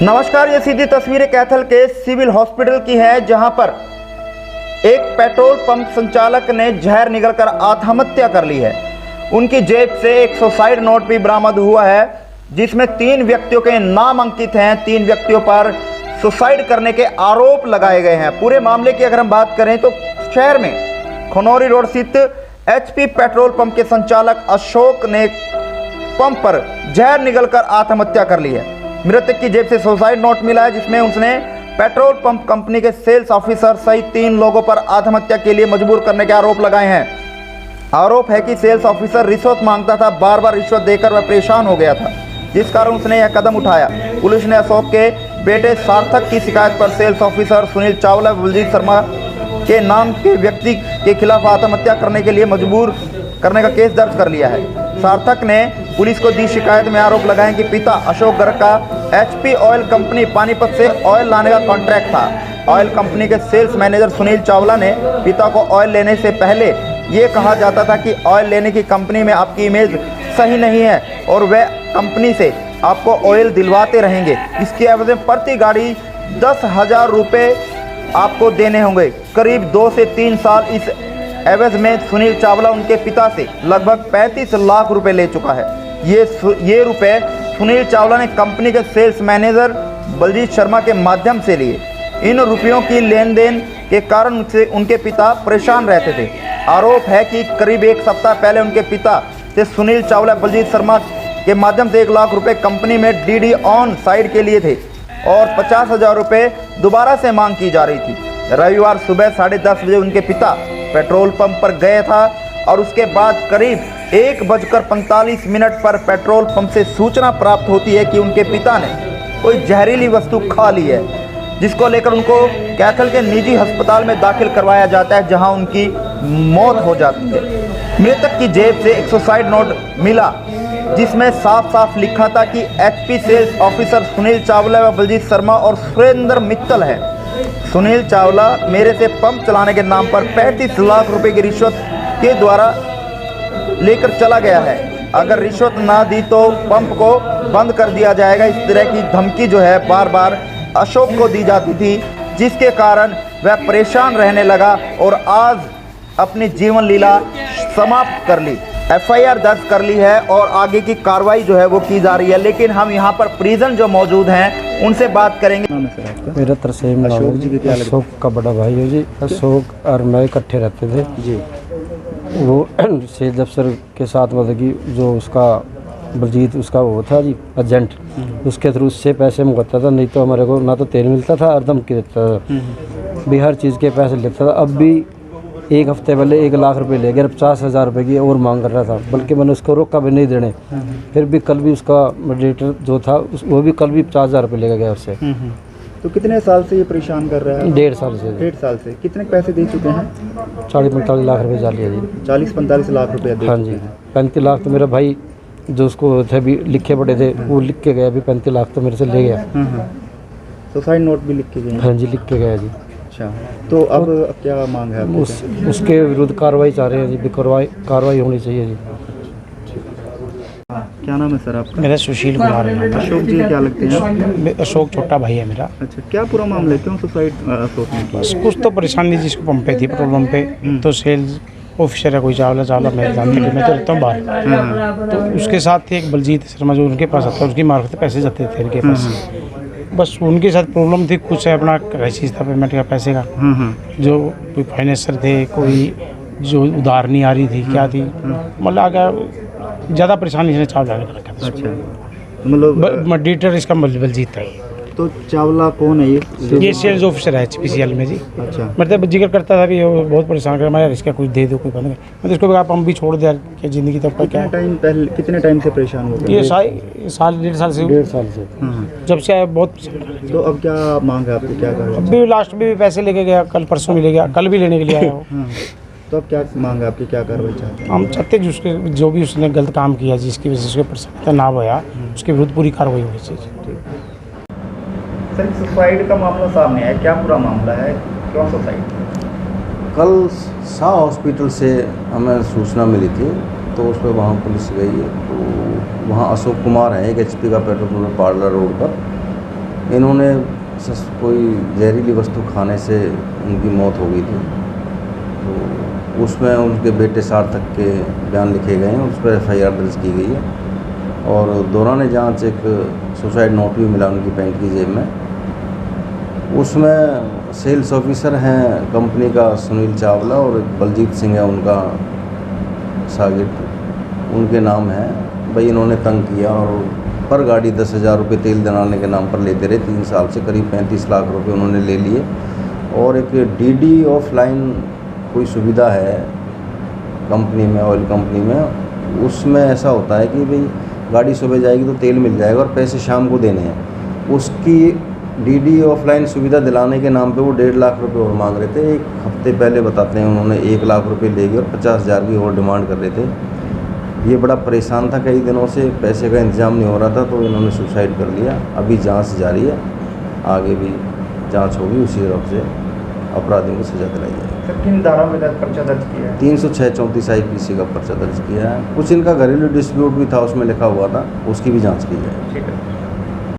नमस्कार, ये सीधी तस्वीरें कैथल के सिविल हॉस्पिटल की है, जहां पर एक पेट्रोल पंप संचालक ने जहर निगलकर आत्महत्या कर ली है। उनकी जेब से एक सुसाइड नोट भी बरामद हुआ है, जिसमें 3 व्यक्तियों के नाम अंकित हैं। 3 व्यक्तियों पर सुसाइड करने के आरोप लगाए गए हैं। पूरे मामले की अगर हम बात करें तो शहर में खनौरी रोड स्थित HP पेट्रोल पंप के संचालक अशोक ने पंप पर जहर निगलकर आत्महत्या कर ली है। मृतक की जेब से सुसाइड नोट मिला है, जिसमें उसने पेट्रोल पंप कंपनी के सेल्स ऑफिसर सहित 3 लोगों पर आत्महत्या के लिए मजबूर करने के आरोप लगाए हैं। आरोप है कि सेल्स ऑफिसर रिश्वत मांगता था, बार बार रिश्वत देकर वह परेशान हो गया था, जिस कारण उसने यह कदम उठाया। पुलिस ने अशोक के बेटे सार्थक की शिकायत पर सेल्स ऑफिसर सुनील चावला व बलजीत शर्मा के नाम के व्यक्ति के खिलाफ आत्महत्या करने के लिए मजबूर करने का केस दर्ज कर लिया है। सार्थक ने पुलिस को दी शिकायत में आरोप लगाए कि पिता अशोक गर्ग का HP ऑयल कंपनी पानीपत से ऑयल लाने का कॉन्ट्रैक्ट था। ऑयल कंपनी के सेल्स मैनेजर सुनील चावला ने पिता को ऑयल लेने से पहले ये कहा जाता था कि ऑयल लेने की कंपनी में आपकी इमेज सही नहीं है और वह कंपनी से आपको ऑयल दिलवाते रहेंगे। इसके एवज में प्रति गाड़ी 10,000 रुपये आपको देने होंगे। करीब 2 से 3 साल इस एवज में सुनील चावला उनके पिता से लगभग 35 लाख रुपए ले चुका है। ये रुपए सुनील चावला ने कंपनी के सेल्स मैनेजर बलजीत शर्मा के माध्यम से लिए। इन रुपयों की लेन देन के कारण उनके पिता परेशान रहते थे। आरोप है कि करीब 1 सप्ताह पहले उनके पिता से सुनील चावला बलजीत शर्मा के माध्यम से 1 लाख रुपए कंपनी में DD ऑन साइड के लिए थे और 50,000 रुपये दोबारा से मांग की जा रही थी। रविवार सुबह 10:30 बजे उनके पिता पेट्रोल पंप पर गए था और उसके बाद करीब 1:45 पर पेट्रोल पंप से सूचना प्राप्त होती है कि उनके पिता ने कोई जहरीली वस्तु खा ली है, जिसको लेकर उनको कैथल के निजी अस्पताल में दाखिल करवाया जाता है, जहां उनकी मौत हो जाती है। मृतक की जेब से एक सुसाइड नोट मिला, जिसमें साफ साफ लिखा था कि HP sales officer Sunil Chawla व बलजीत शर्मा और सुरेंद्र मित्तल है। सुनील चावला मेरे से पंप चलाने के नाम पर 35 लाख रुपए की रिश्वत के द्वारा लेकर चला गया है। अगर रिश्वत ना दी तो पंप को बंद कर दिया जाएगा। इस तरह की धमकी जो है बार बार अशोक को दी जाती थी, जिसके कारण वह परेशान रहने लगा और आज अपनी जीवन लीला समाप्त कर ली। FIR दर्ज कर ली है और आगे की कार्रवाई जो है वो की जा रही है। लेकिन हम यहाँ पर परिजन जो मौजूद हैं उनसे बात करेंगे। मेरा तरसेम नाम है। अशोक का बड़ा भाई है जी। अशोक और मैं इकट्ठे रहते थे जी। वो सेल्स अफसर के साथ मतलब कि जो उसका बलजीत उसका वो था जी एजेंट, उसके थ्रू उससे पैसे मंगाता था। नहीं तो हमारे को ना तो तेल मिलता था और धमकी देता था भी, हर चीज़ के पैसे लेता था। अब भी 1 हफ्ते पहले 1 लाख रुपए ले गया, 50,000 रुपये की और मांग कर रहा था, बल्कि मैंने उसको रोका भी नहीं देने। फिर भी कल भी उसका मॉडरेटर जो था वो भी कल भी 50,000 रुपये ले गया उससे। तो कितने साल से ये परेशान कर रहा है? 1.5 साल से। 1.5 साल से। कितने पैसे दे चुके हैं? 40-45 लाख रुपये जा लिया जी। 40-45 लाख रुपये दे हाँ जी। 35 लाख तो मेरा भाई जो उसको थे भी लिखे पड़े थे, वो लिख के गया। अभी 35 लाख तो मेरे से ले गया। सुसाइड नोट भी लिख के गए? हाँ जी, लिख के गया जी। अच्छा, तो अब क्या मांग है? उसके विरुद्ध कार्रवाई चाह रहे हैं जी, कार्रवाई होनी चाहिए जी। क्या नाम है सर आपका? मेरा सुशील कुमार है। अशोक जी क्या लगते हैं? अशोक छोटा भाई है मेरा। अच्छा, क्या पूरा मामला है? क्यों सुसाइड अशोक ने किया? बस कुछ तो परेशानी थी जिसको पंप पे थी, पेट्रोल पंप पे। तो सेल्स ऑफिसर है कोई चावला मैं जानते नहीं, मैं तो रहता हूँ बाहर। तो उसके साथ थे एक बलजीत शर्मा जो उनके पास आता है, उसकी मार्फत पैसे जाते थे उनके पास। बस उनके साथ प्रॉब्लम थी कुछ, अपना क्राइसिस था पेमेंट का पैसे का। जो कोई फाइनेंसर थे, कोई जो उधार नहीं आ रही थी, क्या थी, मतलब अगर ज़्यादा परेशानी से चावला ने रखा था। अच्छा, मतलब मॉडरेटर इसका बलजीत था। तो चावला कौन है ये सेल्स ऑफिसर है HPCL में जी। अच्छा, मतलब जिक्र करता था भी वो बहुत परेशान कर, मैं यार इसका कुछ दे दो, कोई बंद। मतलब इसको भी आप हम भी छोड़ दिया कि ज़िंदगी तब का क्या। टाइम पहले कितने टाइम से परेशान हो गए? ये साल 1.5 साल से। 1.5 साल से जब से आया बहुत। तो अब क्या मांग है आपकी? क्या करें? अभी लास्ट में भी पैसे लेके गया, कल परसों भी ले गया, कल भी लेने के लिए आया वो। तो अब क्या मांग है आपकी, क्या कार्रवाई चाहते हैं? हम चाहते हैं कि उसके जो भी उसने गलत काम किया जिसकी वजह से उसके प्रसन्नता ना होया उसके विरुद्ध पूरी कार्रवाई होनी चाहिए। सर सुसाइड का मामला सामने है, क्या पूरा मामला है, क्यों सुसाइड? कल शाह हॉस्पिटल से हमें सूचना मिली थी तो उस पर वहाँ पुलिस गई है। तो वहाँ अशोक कुमार हैं, एक HP का पेट्रोल पंप पार्लर रोड पर। इन्होंने कोई जहरीली वस्तु खाने से उनकी मौत हो गई थी। तो उसमें उनके बेटे सार्थक के बयान लिखे गए हैं, उस पर FIR दर्ज की गई है और दौरान जांच एक सुसाइड नोट भी मिला उनकी पैंट की जेब में। उसमें सेल्स ऑफिसर हैं कंपनी का सुनील चावला और बलजीत सिंह है उनका शागिर्द, उनके नाम है। भाई इन्होंने तंग किया और पर गाड़ी 10,000 रुपये तेल दिलाने के नाम पर लेते रहे। 3 साल से करीब 35 लाख रुपए उन्होंने ले लिए। और एक DD ऑफलाइन कोई सुविधा है कंपनी में, ऑयल कंपनी में, उसमें ऐसा होता है कि भाई गाड़ी सुबह जाएगी तो तेल मिल जाएगा और पैसे शाम को देने हैं। उसकी DD ऑफलाइन सुविधा दिलाने के नाम पे वो 1.5 लाख रुपए और मांग रहे थे। एक हफ्ते पहले बताते हैं उन्होंने 1 लाख रुपए ले गए और 50,000 की और डिमांड कर रहे थे। ये बड़ा परेशान था, कई दिनों से पैसे का इंतजाम नहीं हो रहा था, तो इन्होंने सुसाइड कर लिया। अभी जांच जारी है, आगे भी जांच होगी, उसी तरफ से अपराधियों को सजा दिलाई जाएगी। सर किन धारा में पर्चा दर्ज किया है? 306-34 IPC का पर्चा दर्ज किया है। कुछ इनका घरेलू डिस्प्यूट भी था, उसमें लिखा हुआ था, उसकी भी जाँच की जाएगी। ठीक है।